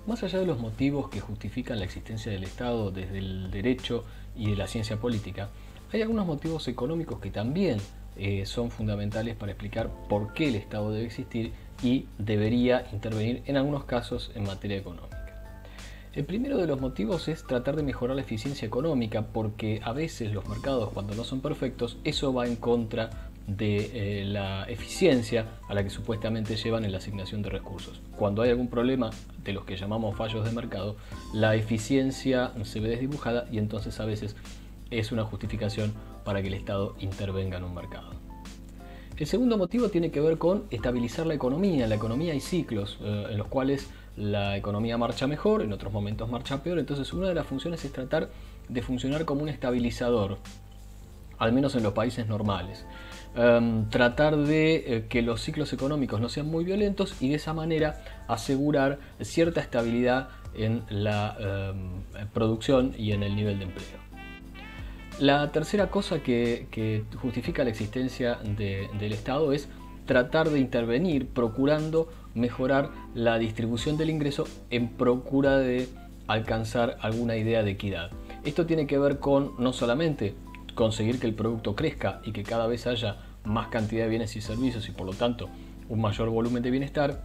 Más allá de los motivos que justifican la existencia del Estado desde el derecho y de la ciencia política, hay algunos motivos económicos que también son fundamentales para explicar por qué el Estado debe existir y debería intervenir en algunos casos en materia económica. El primero de los motivos es tratar de mejorar la eficiencia económica, porque a veces los mercados, cuando no son perfectos, eso va en contra de la eficiencia a la que supuestamente llevan en la asignación de recursos. Cuando hay algún problema de los que llamamos fallos de mercado, la eficiencia se ve desdibujada y entonces a veces es una justificación para que el Estado intervenga en un mercado. El segundo motivo tiene que ver con estabilizar la economía. En la economía hay ciclos en los cuales la economía marcha mejor, en otros momentos marcha peor, entonces una de las funciones es tratar de funcionar como un estabilizador, al menos en los países normales. Tratar de que los ciclos económicos no sean muy violentos y de esa manera asegurar cierta estabilidad en la producción y en el nivel de empleo. La tercera cosa que justifica la existencia del Estado es tratar de intervenir procurando mejorar la distribución del ingreso en procura de alcanzar alguna idea de equidad. Esto tiene que ver con no solamente conseguir que el producto crezca y que cada vez haya más cantidad de bienes y servicios y por lo tanto un mayor volumen de bienestar,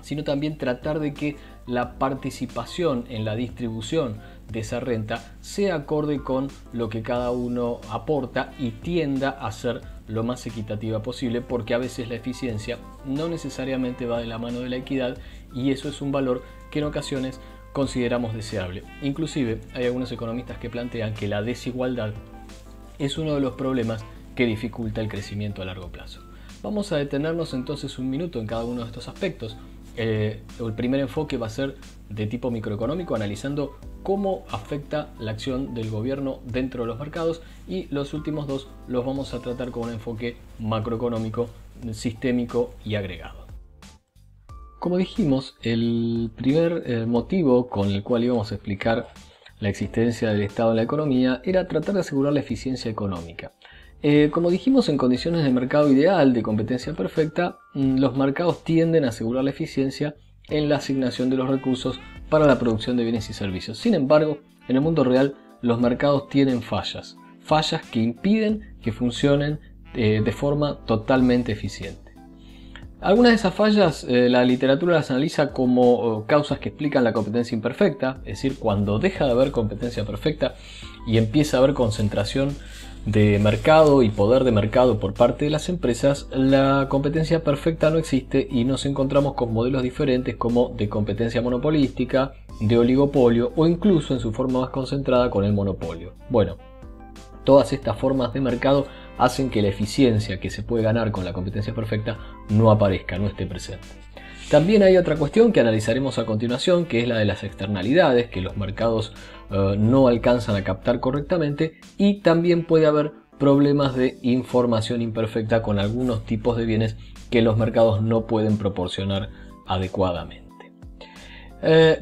sino también tratar de que la participación en la distribución de esa renta sea acorde con lo que cada uno aporta y tienda a ser lo más equitativa posible, porque a veces la eficiencia no necesariamente va de la mano de la equidad y eso es un valor que en ocasiones consideramos deseable. Inclusive hay algunos economistas que plantean que la desigualdad es uno de los problemas que dificulta el crecimiento a largo plazo. Vamos a detenernos entonces un minuto en cada uno de estos aspectos. El primer enfoque va a ser de tipo microeconómico, analizando cómo afecta la acción del gobierno dentro de los mercados, y los últimos dos los vamos a tratar con un enfoque macroeconómico, sistémico y agregado. Como dijimos, el primer motivo con el cual íbamos a explicar la existencia del Estado en la economía era tratar de asegurar la eficiencia económica. Como dijimos, en condiciones de mercado ideal, de competencia perfecta, los mercados tienden a asegurar la eficiencia en la asignación de los recursos para la producción de bienes y servicios. Sin embargo, en el mundo real, los mercados tienen fallas que impiden que funcionen de forma totalmente eficiente. Algunas de esas fallas la literatura las analiza como causas que explican la competencia imperfecta, es decir, cuando deja de haber competencia perfecta y empieza a haber concentración de mercado y poder de mercado por parte de las empresas, la competencia perfecta no existe y nos encontramos con modelos diferentes como de competencia monopolística, de oligopolio o incluso en su forma más concentrada con el monopolio. Bueno, todas estas formas de mercado hacen que la eficiencia que se puede ganar con la competencia perfecta no aparezca, no esté presente. También hay otra cuestión que analizaremos a continuación, que es la de las externalidades que los mercados no alcanzan a captar correctamente, y también puede haber problemas de información imperfecta con algunos tipos de bienes que los mercados no pueden proporcionar adecuadamente.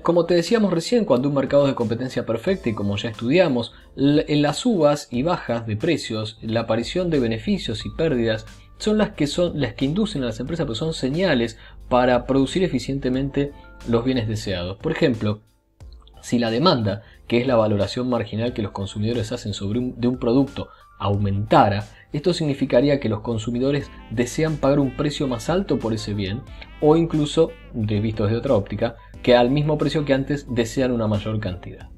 Como te decíamos recién, cuando un mercado es de competencia perfecta y como ya estudiamos, en las subas y bajas de precios, la aparición de beneficios y pérdidas son las que inducen a las empresas, pues son señales para producir eficientemente los bienes deseados. Por ejemplo, si la demanda, que es la valoración marginal que los consumidores hacen de un producto, aumentara, esto significaría que los consumidores desean pagar un precio más alto por ese bien, o incluso, visto desde otra óptica, que al mismo precio que antes desean una mayor cantidad.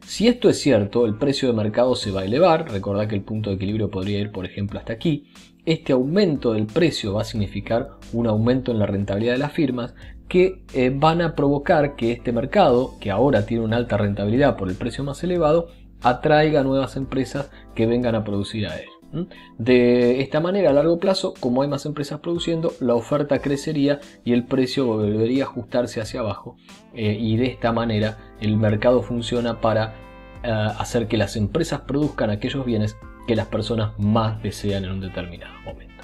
Si esto es cierto, el precio de mercado se va a elevar. Recordad que el punto de equilibrio podría ir, por ejemplo, hasta aquí. Este aumento del precio va a significar un aumento en la rentabilidad de las firmas, que van a provocar que este mercado, que ahora tiene una alta rentabilidad por el precio más elevado, atraiga nuevas empresas que vengan a producir a él. De esta manera, a largo plazo, como hay más empresas produciendo, la oferta crecería y el precio volvería a ajustarse hacia abajo, y de esta manera el mercado funciona para hacer que las empresas produzcan aquellos bienes que las personas más desean en un determinado momento.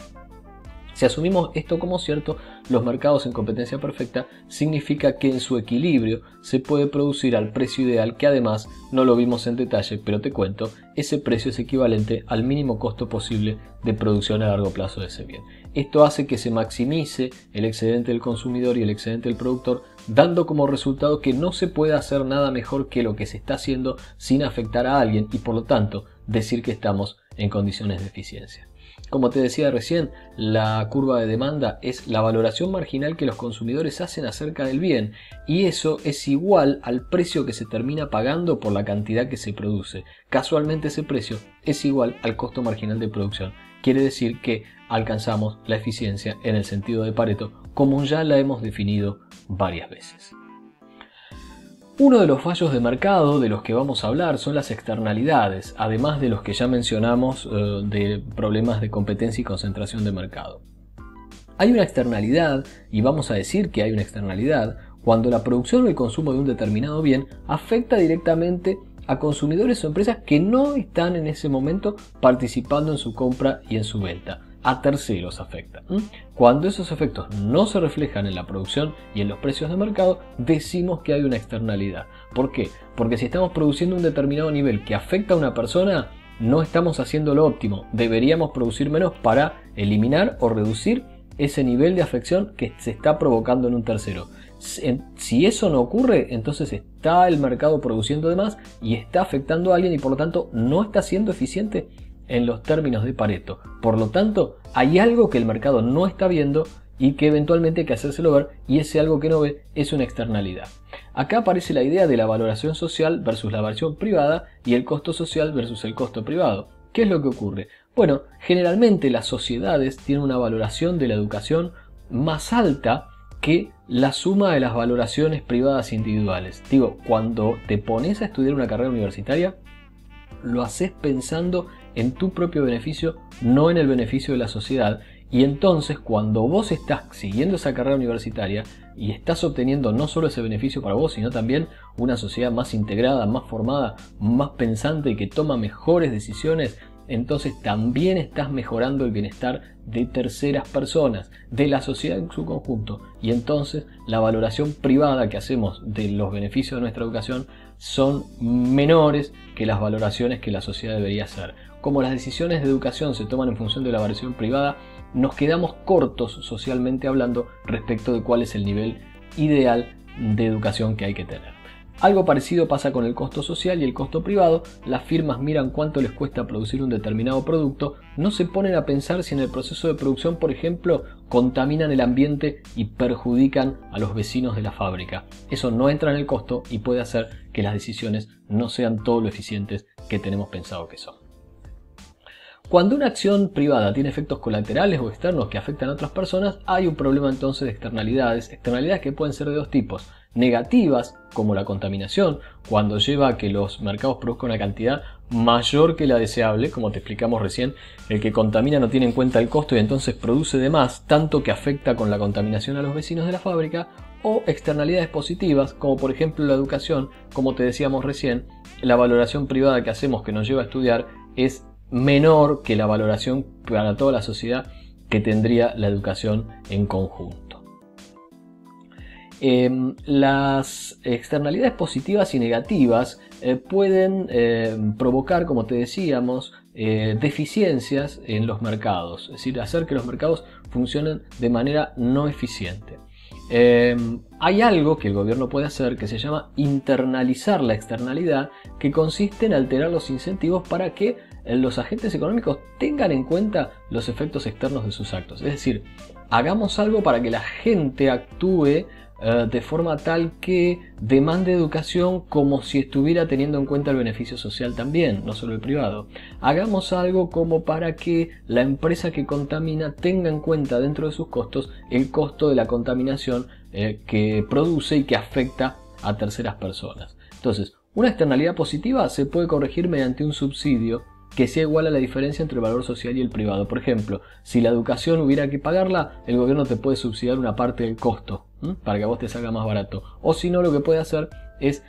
Si asumimos esto como cierto, los mercados en competencia perfecta significa que en su equilibrio se puede producir al precio ideal, que además, no lo vimos en detalle, pero te cuento, ese precio es equivalente al mínimo costo posible de producción a largo plazo de ese bien. Esto hace que se maximice el excedente del consumidor y el excedente del productor, dando como resultado que no se puede hacer nada mejor que lo que se está haciendo sin afectar a alguien y por lo tanto decir que estamos en condiciones de eficiencia. Como te decía recién, la curva de demanda es la valoración marginal que los consumidores hacen acerca del bien y eso es igual al precio que se termina pagando por la cantidad que se produce. Casualmente ese precio es igual al costo marginal de producción. Quiere decir que alcanzamos la eficiencia en el sentido de Pareto, como ya la hemos definido varias veces. Uno de los fallos de mercado de los que vamos a hablar son las externalidades, además de los que ya mencionamos de problemas de competencia y concentración de mercado. Hay una externalidad, y vamos a decir que hay una externalidad, cuando la producción o el consumo de un determinado bien afecta directamente a consumidores o empresas que no están en ese momento participando en su compra y en su venta. A terceros afecta. Cuando esos efectos no se reflejan en la producción y en los precios de mercado, decimos que hay una externalidad. ¿Por qué? Porque si estamos produciendo un determinado nivel que afecta a una persona, no estamos haciendo lo óptimo. Deberíamos producir menos para eliminar o reducir ese nivel de afección que se está provocando en un tercero. Si eso no ocurre, entonces está el mercado produciendo de más y está afectando a alguien y por lo tanto no está siendo eficiente en los términos de Pareto. Por lo tanto, hay algo que el mercado no está viendo y que eventualmente hay que hacérselo ver, y ese algo que no ve es una externalidad. Acá aparece la idea de la valoración social versus la valoración privada y el costo social versus el costo privado. ¿Qué es lo que ocurre? Bueno, generalmente las sociedades tienen una valoración de la educación más alta que la suma de las valoraciones privadas individuales. Digo, cuando te pones a estudiar una carrera universitaria, lo haces pensando en tu propio beneficio, no en el beneficio de la sociedad. Y entonces cuando vos estás siguiendo esa carrera universitaria y estás obteniendo no solo ese beneficio para vos, sino también una sociedad más integrada, más formada, más pensante y que toma mejores decisiones, entonces también estás mejorando el bienestar de terceras personas, de la sociedad en su conjunto. Y entonces la valoración privada que hacemos de los beneficios de nuestra educación son menores que las valoraciones que la sociedad debería hacer. Como las decisiones de educación se toman en función de la valoración privada, nos quedamos cortos socialmente hablando respecto de cuál es el nivel ideal de educación que hay que tener. Algo parecido pasa con el costo social y el costo privado. Las firmas miran cuánto les cuesta producir un determinado producto, no se ponen a pensar si en el proceso de producción, por ejemplo, contaminan el ambiente y perjudican a los vecinos de la fábrica. Eso no entra en el costo y puede hacer que las decisiones no sean todo lo eficientes que tenemos pensado que son. Cuando una acción privada tiene efectos colaterales o externos que afectan a otras personas, hay un problema entonces de externalidades que pueden ser de dos tipos. Negativas, como la contaminación, cuando lleva a que los mercados produzcan una cantidad mayor que la deseable, como te explicamos recién, el que contamina no tiene en cuenta el costo y entonces produce de más, tanto que afecta con la contaminación a los vecinos de la fábrica. O externalidades positivas, como por ejemplo la educación, como te decíamos recién, la valoración privada que hacemos que nos lleva a estudiar es menor que la valoración para toda la sociedad que tendría la educación en conjunto. Las externalidades positivas y negativas pueden provocar, como te decíamos, deficiencias en los mercados, es decir, hacer que los mercados funcionen de manera no eficiente. Hay algo que el gobierno puede hacer que se llama internalizar la externalidad, que consiste en alterar los incentivos para que los agentes económicos tengan en cuenta los efectos externos de sus actos. Es decir, hagamos algo para que la gente actúe de forma tal que demande educación como si estuviera teniendo en cuenta el beneficio social también, no solo el privado. Hagamos algo como para que la empresa que contamina tenga en cuenta dentro de sus costos el costo de la contaminación que produce y que afecta a terceras personas. Entonces, una externalidad positiva se puede corregir mediante un subsidio que sea igual a la diferencia entre el valor social y el privado. Por ejemplo, si la educación hubiera que pagarla, el gobierno te puede subsidiar una parte del costo para que a vos te salga más barato. O si no, lo que puede hacer es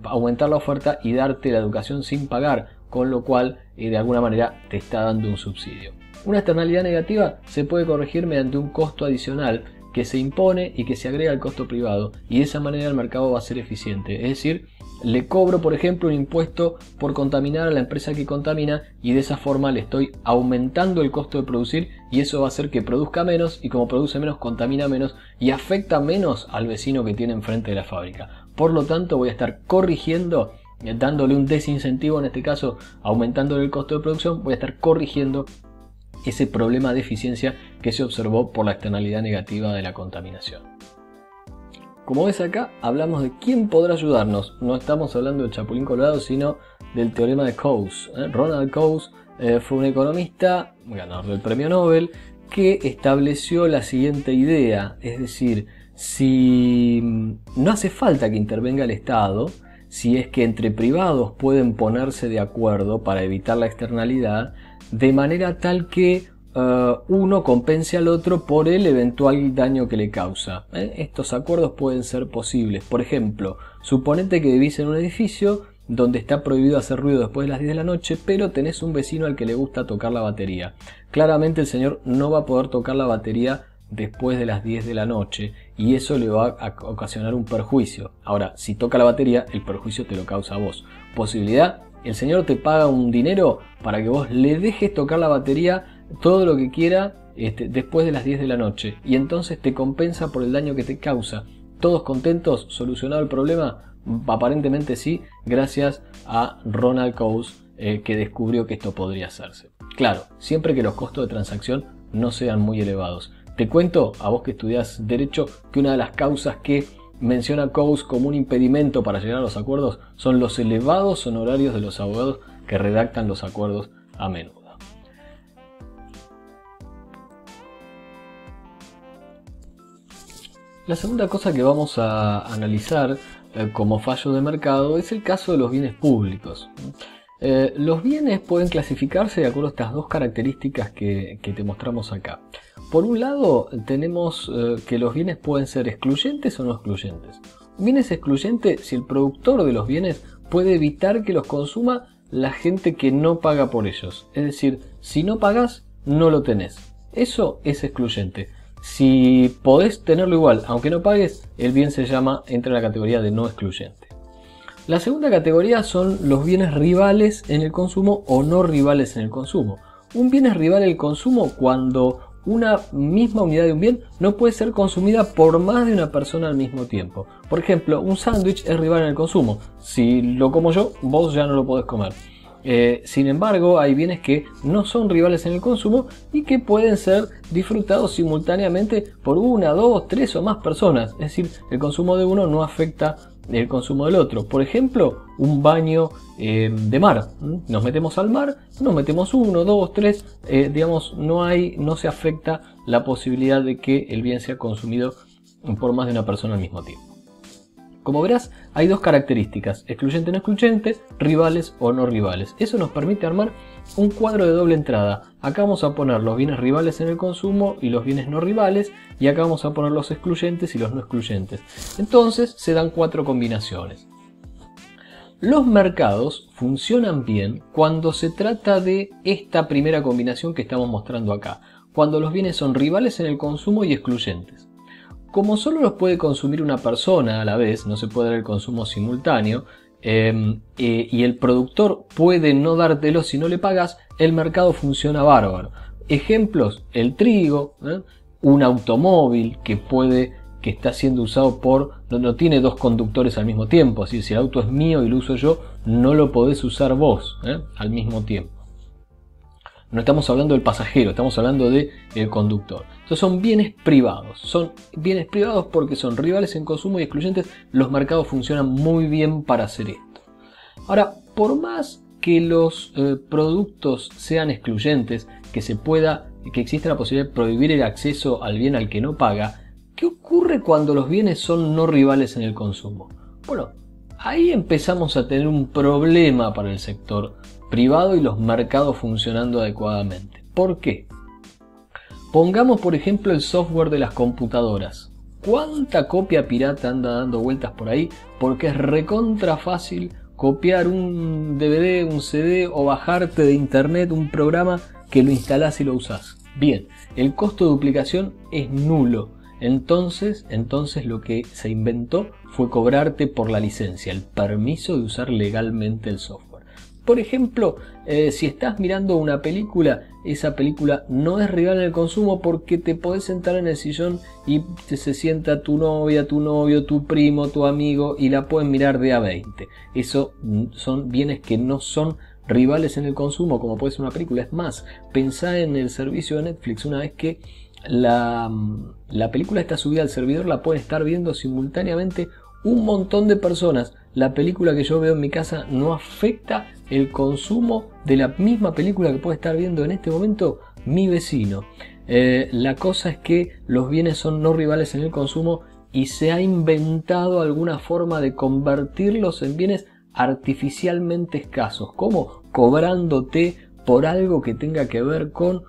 aumentar la oferta y darte la educación sin pagar, con lo cual de alguna manera te está dando un subsidio. Una externalidad negativa se puede corregir mediante un costo adicional que se impone y que se agrega al costo privado, y de esa manera el mercado va a ser eficiente. Es decir, le cobro, por ejemplo, un impuesto por contaminar a la empresa que contamina, y de esa forma le estoy aumentando el costo de producir, y eso va a hacer que produzca menos, y como produce menos, contamina menos y afecta menos al vecino que tiene enfrente de la fábrica. Por lo tanto, voy a estar corrigiendo, dándole un desincentivo, en este caso aumentándole el costo de producción, voy a estar corrigiendo ese problema de eficiencia que se observó por la externalidad negativa de la contaminación. Como ves acá, hablamos de quién podrá ayudarnos. No estamos hablando del Chapulín Colorado, sino del teorema de Coase. Ronald Coase fue un economista, ganador del premio Nobel, que estableció la siguiente idea. Es decir, si no hace falta que intervenga el Estado, si es que entre privados pueden ponerse de acuerdo para evitar la externalidad, de manera tal que uno compense al otro por el eventual daño que le causa. Estos acuerdos pueden ser posibles. Por ejemplo, suponete que vivís en un edificio donde está prohibido hacer ruido después de las 10 de la noche, pero tenés un vecino al que le gusta tocar la batería. Claramente el señor no va a poder tocar la batería después de las 10 de la noche, y eso le va a ocasionar un perjuicio. Ahora, si toca la batería, el perjuicio te lo causa a vos. Posibilidad: el señor te paga un dinero para que vos le dejes tocar la batería todo lo que quiera después de las 10 de la noche, y entonces te compensa por el daño que te causa. ¿Todos contentos? ¿Solucionado el problema? Aparentemente sí, gracias a Ronald Coase, que descubrió que esto podría hacerse. Claro, siempre que los costos de transacción no sean muy elevados. Te cuento, a vos que estudiás Derecho, que una de las causas que menciona Coase como un impedimento para llegar a los acuerdos son los elevados honorarios de los abogados que redactan los acuerdos a menudo. La segunda cosa que vamos a analizar como fallo de mercado es el caso de los bienes públicos. Los bienes pueden clasificarse de acuerdo a estas dos características que te mostramos acá. Por un lado, tenemos que los bienes pueden ser excluyentes o no excluyentes. Un bien es excluyente si el productor de los bienes puede evitar que los consuma la gente que no paga por ellos. Es decir, si no pagas, no lo tenés. Eso es excluyente. Si podés tenerlo igual, aunque no pagues, el bien entra en la categoría de no excluyente. La segunda categoría son los bienes rivales en el consumo o no rivales en el consumo. Un bien es rival en el consumo cuando una misma unidad de un bien no puede ser consumida por más de una persona al mismo tiempo. Por ejemplo, un sándwich es rival en el consumo. Si lo como yo, vos ya no lo podés comer. Sin embargo, hay bienes que no son rivales en el consumo y que pueden ser disfrutados simultáneamente por una, dos, tres o más personas. Es decir, el consumo de uno no afecta el consumo del otro. Por ejemplo, un baño de mar. Nos metemos al mar, nos metemos uno, dos, tres, digamos, no se afecta la posibilidad de que el bien sea consumido por más de una persona al mismo tiempo. Como verás, hay dos características: excluyente o no excluyente, rivales o no rivales. Eso nos permite armar un cuadro de doble entrada. Acá vamos a poner los bienes rivales en el consumo y los bienes no rivales, y acá vamos a poner los excluyentes y los no excluyentes. Entonces se dan cuatro combinaciones. Los mercados funcionan bien cuando se trata de esta primera combinación que estamos mostrando acá, cuando los bienes son rivales en el consumo y excluyentes. Como solo los puede consumir una persona a la vez, no se puede dar el consumo simultáneo, y el productor puede no dártelo si no le pagas, el mercado funciona bárbaro. Ejemplos: el trigo, un automóvil que está siendo usado no tiene dos conductores al mismo tiempo. Así, si el auto es mío y lo uso yo, no lo podés usar vos al mismo tiempo. No estamos hablando del pasajero, estamos hablando del conductor. Entonces son bienes privados. Son bienes privados porque son rivales en consumo y excluyentes. Los mercados funcionan muy bien para hacer esto. Ahora, por más que los productos sean excluyentes, que existe la posibilidad de prohibir el acceso al bien al que no paga, ¿qué ocurre cuando los bienes son no rivales en el consumo? Bueno, ahí empezamos a tener un problema para el sector privado y los mercados funcionando adecuadamente. ¿Por qué? Pongamos por ejemplo el software de las computadoras. ¿Cuánta copia pirata anda dando vueltas por ahí? Porque es recontra fácil copiar un DVD, un CD o bajarte de internet un programa que lo instalás y lo usás. Bien, el costo de duplicación es nulo. Entonces lo que se inventó fue cobrarte por la licencia, el permiso de usar legalmente el software. Por ejemplo, si estás mirando una película, esa película no es rival en el consumo porque te podés sentar en el sillón y se sienta tu novia, tu novio, tu primo, tu amigo y la pueden mirar de a 20. Eso son bienes que no son rivales en el consumo, como puede ser una película. Es más, pensá en el servicio de Netflix. Una vez que la película está subida al servidor, la pueden estar viendo simultáneamente un montón de personas. La película que yo veo en mi casa no afecta el consumo de la misma película que puede estar viendo en este momento mi vecino. La cosa es que los bienes son no rivales en el consumo y se ha inventado alguna forma de convertirlos en bienes artificialmente escasos. ¿Cómo? Cobrándote por algo que tenga que ver con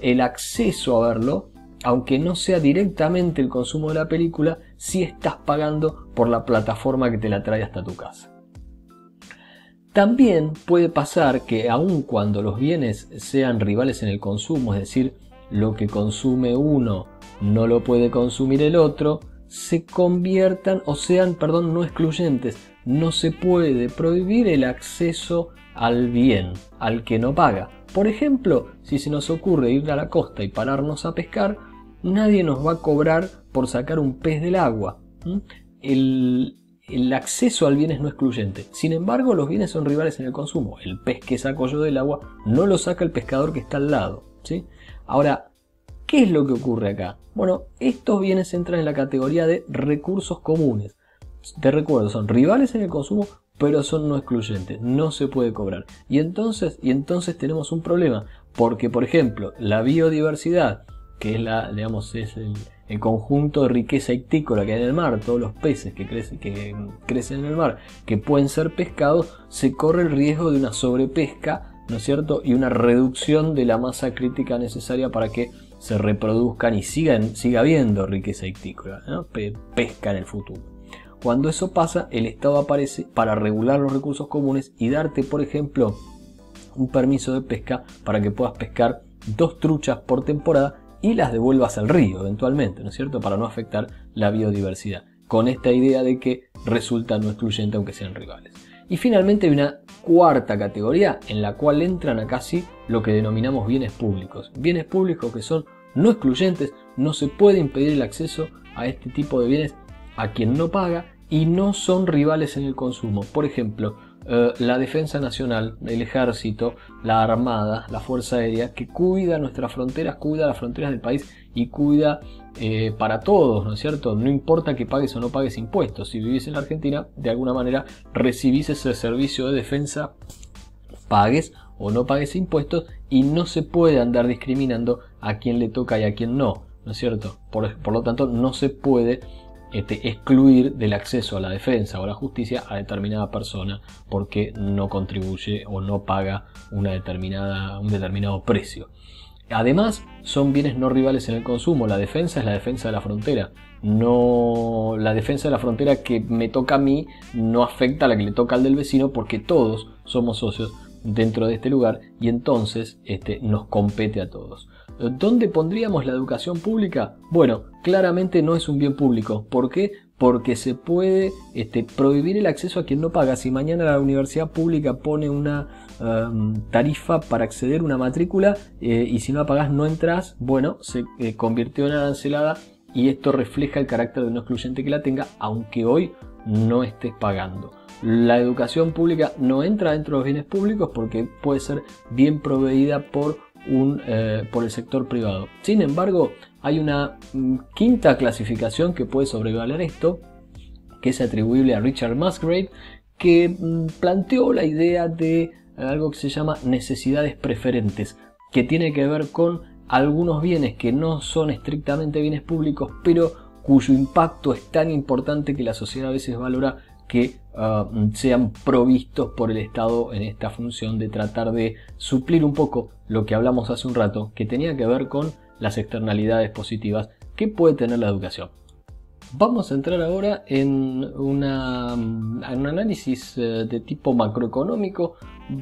el acceso a verlo, aunque no sea directamente el consumo de la película, si estás pagando por la plataforma que te la trae hasta tu casa. También puede pasar que aun cuando los bienes sean rivales en el consumo, es decir, lo que consume uno no lo puede consumir el otro, se conviertan o sean, no excluyentes. No se puede prohibir el acceso al bien, al que no paga. Por ejemplo, si se nos ocurre ir a la costa y pararnos a pescar, nadie nos va a cobrar por sacar un pez del agua. El acceso al bien es no excluyente. Sin embargo, los bienes son rivales en el consumo. El pez que saco yo del agua no lo saca el pescador que está al lado, ¿sí? Ahora, ¿qué es lo que ocurre acá? Bueno, estos bienes entran en la categoría de recursos comunes. Te recuerdo, son rivales en el consumo, pero son no excluyentes, no se puede cobrar. Y entonces tenemos un problema, porque por ejemplo, la biodiversidad, que es el conjunto de riqueza ictícola que hay en el mar, todos los peces que crecen en el mar, que pueden ser pescados, se corre el riesgo de una sobrepesca, ¿no es cierto? Y una reducción de la masa crítica necesaria para que se reproduzcan y siga habiendo riqueza ictícola, ¿no? Pesca en el futuro. Cuando eso pasa, el Estado aparece para regular los recursos comunes y darte, por ejemplo, un permiso de pesca para que puedas pescar 2 truchas por temporada y las devuelvas al río eventualmente, ¿no es cierto? Para no afectar la biodiversidad, con esta idea de que resulta no excluyente aunque sean rivales. Y finalmente hay una cuarta categoría en la cual entran acá sí lo que denominamos bienes públicos. Bienes públicos que son no excluyentes, no se puede impedir el acceso a este tipo de bienes a quien no paga y no son rivales en el consumo. Por ejemplo, la Defensa Nacional, el Ejército, la Armada, la Fuerza Aérea, que cuida nuestras fronteras, cuida las fronteras del país y cuida para todos, ¿no es cierto? No importa que pagues o no pagues impuestos. Si vivís en la Argentina, de alguna manera recibís ese servicio de defensa, pagues o no pagues impuestos, y no se puede andar discriminando a quien le toca y a quien no, ¿no es cierto? Por lo tanto, no se puede excluir del acceso a la defensa o a la justicia a determinada persona porque no contribuye o no paga un determinado precio. Además, son bienes no rivales en el consumo. La defensa es la defensa de la frontera. No, la defensa de la frontera que me toca a mí no afecta a la que le toca al del vecino, porque todos somos socios dentro de este lugar y entonces nos compete a todos. ¿Dónde pondríamos la educación pública? Bueno, claramente no es un bien público. ¿Por qué? Porque se puede prohibir el acceso a quien no paga. Si mañana la universidad pública pone una tarifa para acceder a una matrícula y si no la pagás no entras, bueno, se convirtió en arancelada y esto refleja el carácter de no excluyente que la tenga, aunque hoy no estés pagando. La educación pública no entra dentro de los bienes públicos porque puede ser bien proveída por el sector privado. Sin embargo, hay una quinta clasificación que puede sobrevaler esto, que es atribuible a Richard Musgrave, que planteó la idea de algo que se llama necesidades preferentes, que tiene que ver con algunos bienes que no son estrictamente bienes públicos, pero cuyo impacto es tan importante que la sociedad a veces valora que sean provistos por el Estado en esta función de tratar de suplir un poco lo que hablamos hace un rato, que tenía que ver con las externalidades positivas que puede tener la educación. Vamos a entrar ahora en un análisis de tipo macroeconómico.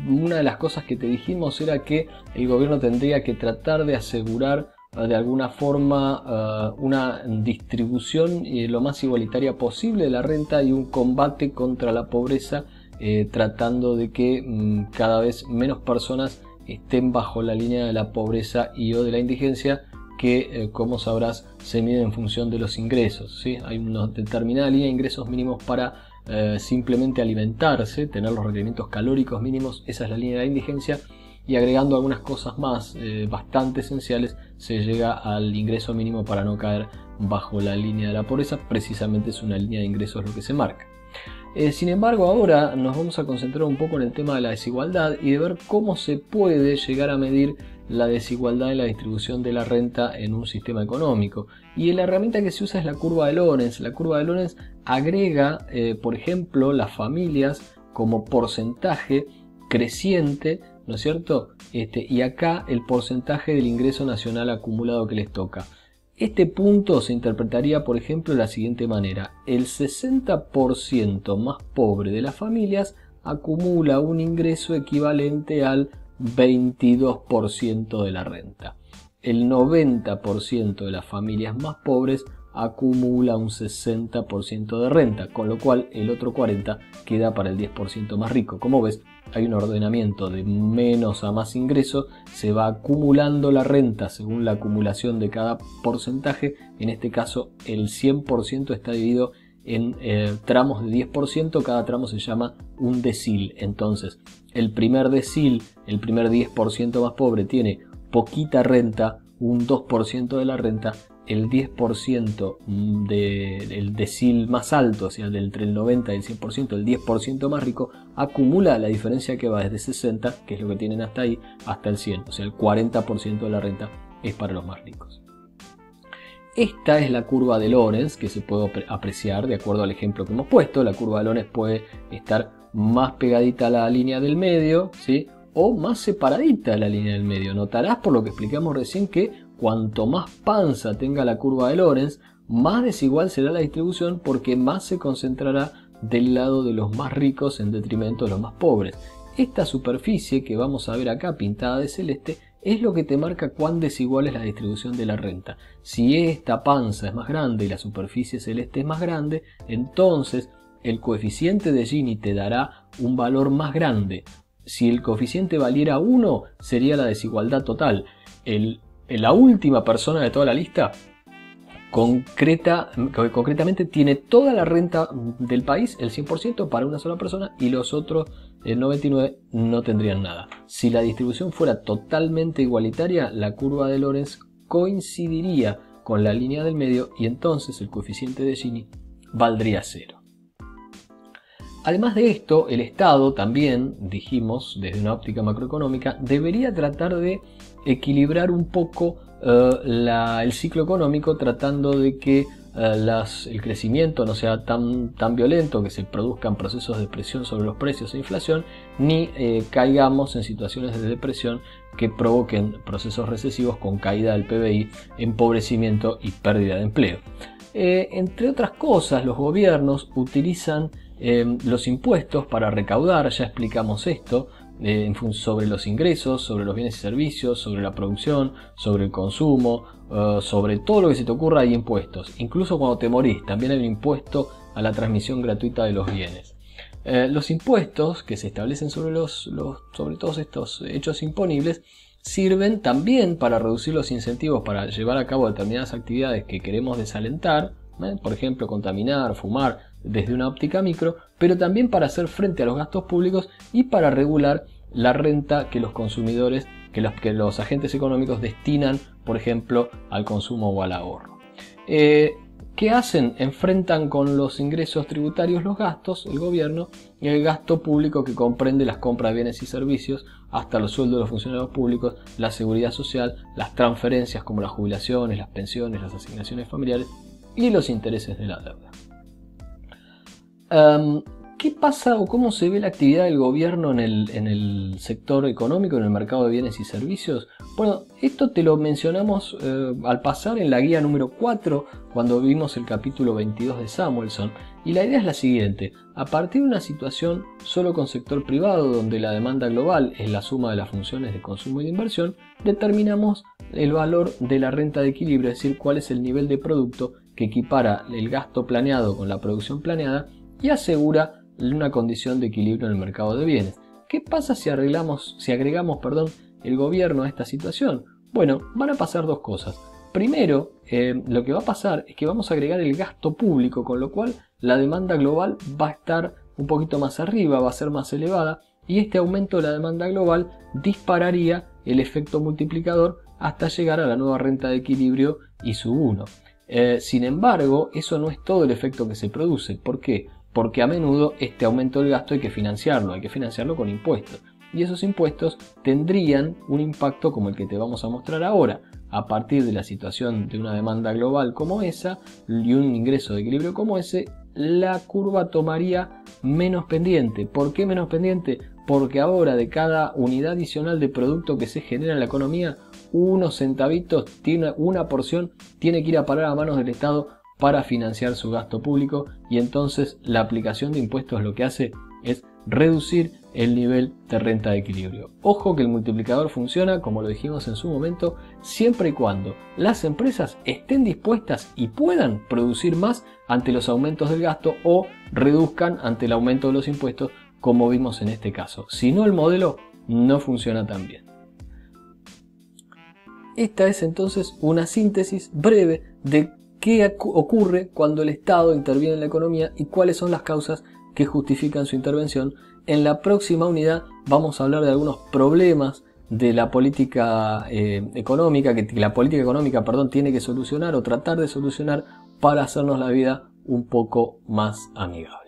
Una de las cosas que te dijimos era que el gobierno tendría que tratar de asegurar de alguna forma una distribución lo más igualitaria posible de la renta y un combate contra la pobreza, tratando de que cada vez menos personas estén bajo la línea de la pobreza y o de la indigencia, que como sabrás se mide en función de los ingresos, ¿sí? Hay una determinada línea de ingresos mínimos para simplemente alimentarse, tener los requerimientos calóricos mínimos, esa es la línea de la indigencia, y agregando algunas cosas más bastante esenciales se llega al ingreso mínimo para no caer bajo la línea de la pobreza. Precisamente es una línea de ingresos lo que se marca. Sin embargo, ahora nos vamos a concentrar un poco en el tema de la desigualdad y de ver cómo se puede llegar a medir la desigualdad en la distribución de la renta en un sistema económico. Y la herramienta que se usa es la curva de Lorenz. La curva de Lorenz agrega, por ejemplo, las familias como porcentaje creciente, ¿no es cierto? Y acá el porcentaje del ingreso nacional acumulado que les toca. Este punto se interpretaría, por ejemplo, de la siguiente manera: el 60% más pobre de las familias acumula un ingreso equivalente al 22% de la renta. El 90% de las familias más pobres acumula un 60% de renta, con lo cual el otro 40% queda para el 10% más rico. Como ves, hay un ordenamiento de menos a más ingreso, se va acumulando la renta según la acumulación de cada porcentaje. En este caso el 100% está dividido en tramos de 10%, cada tramo se llama un decil. Entonces el primer decil, el primer 10% más pobre, tiene poquita renta, un 2% de la renta. El 10% del decil más alto, o sea, entre el 90 y el 100%, el 10% más rico, acumula la diferencia que va desde 60, que es lo que tienen hasta ahí, hasta el 100, o sea, el 40% de la renta es para los más ricos. Esta es la curva de Lorenz, que se puede apreciar de acuerdo al ejemplo que hemos puesto. La curva de Lorenz puede estar más pegadita a la línea del medio, ¿sí?, o más separadita de la línea del medio. Notarás, por lo que explicamos recién, que cuanto más panza tenga la curva de Lorenz, más desigual será la distribución, porque más se concentrará del lado de los más ricos en detrimento de los más pobres. Esta superficie que vamos a ver acá pintada de celeste es lo que te marca cuán desigual es la distribución de la renta. Si esta panza es más grande y la superficie celeste es más grande, entonces el coeficiente de Gini te dará un valor más grande. Si el coeficiente valiera 1, sería la desigualdad total. La última persona de toda la lista concretamente tiene toda la renta del país, el 100% para una sola persona, y los otros, el 99%, no tendrían nada. Si la distribución fuera totalmente igualitaria, la curva de Lorenz coincidiría con la línea del medio y entonces el coeficiente de Gini valdría 0. Además de esto, el Estado también, dijimos, desde una óptica macroeconómica, debería tratar de equilibrar un poco el ciclo económico, tratando de que el crecimiento no sea tan violento, que se produzcan procesos de presión sobre los precios e inflación, ni caigamos en situaciones de depresión que provoquen procesos recesivos con caída del PBI, empobrecimiento y pérdida de empleo. Entre otras cosas, los gobiernos utilizan los impuestos para recaudar. Ya explicamos esto, sobre los ingresos, sobre los bienes y servicios, sobre la producción, sobre el consumo, sobre todo lo que se te ocurra hay impuestos. Incluso cuando te morís también hay un impuesto a la transmisión gratuita de los bienes. Los impuestos que se establecen sobre todos estos hechos imponibles sirven también para reducir los incentivos para llevar a cabo determinadas actividades que queremos desalentar, por ejemplo contaminar, fumar, desde una óptica micro, pero también para hacer frente a los gastos públicos y para regular la renta que los consumidores, que los agentes económicos destinan, por ejemplo, al consumo o al ahorro. ¿Qué hacen? Enfrentan con los ingresos tributarios los gastos, el gobierno, y el gasto público, que comprende las compras de bienes y servicios, hasta los sueldos de los funcionarios públicos, la seguridad social, las transferencias como las jubilaciones, las pensiones, las asignaciones familiares y los intereses de la deuda. ¿Qué pasa o cómo se ve la actividad del gobierno en el sector económico, en el mercado de bienes y servicios? Bueno, esto te lo mencionamos al pasar en la guía número 4 cuando vimos el capítulo 22 de Samuelson, y la idea es la siguiente: a partir de una situación solo con sector privado donde la demanda global es la suma de las funciones de consumo y de inversión, determinamos el valor de la renta de equilibrio, es decir, cuál es el nivel de producto que equipara el gasto planeado con la producción planeada y asegura una condición de equilibrio en el mercado de bienes. ¿Qué pasa si agregamos el gobierno a esta situación? Bueno, van a pasar dos cosas. Primero, lo que va a pasar es que vamos a agregar el gasto público, con lo cual la demanda global va a estar un poquito más arriba, va a ser más elevada, y este aumento de la demanda global dispararía el efecto multiplicador hasta llegar a la nueva renta de equilibrio y su 1. Sin embargo, eso no es todo el efecto que se produce. ¿Por qué? Porque a menudo este aumento del gasto hay que financiarlo con impuestos. Y esos impuestos tendrían un impacto como el que te vamos a mostrar ahora. A partir de la situación de una demanda global como esa y un ingreso de equilibrio como ese, la curva tomaría menos pendiente. ¿Por qué menos pendiente? Porque ahora de cada unidad adicional de producto que se genera en la economía, unos centavitos, una porción, tiene que ir a parar a manos del Estado para financiar su gasto público, y entonces la aplicación de impuestos lo que hace es reducir el nivel de renta de equilibrio. Ojo que el multiplicador funciona, como lo dijimos en su momento, siempre y cuando las empresas estén dispuestas y puedan producir más ante los aumentos del gasto o reduzcan ante el aumento de los impuestos, como vimos en este caso. Si no, el modelo no funciona tan bien. Esta es entonces una síntesis breve de qué ocurre cuando el Estado interviene en la economía y cuáles son las causas que justifican su intervención. En la próxima unidad vamos a hablar de algunos problemas de la política económica, que la política económica, tiene que solucionar o tratar de solucionar para hacernos la vida un poco más amigable.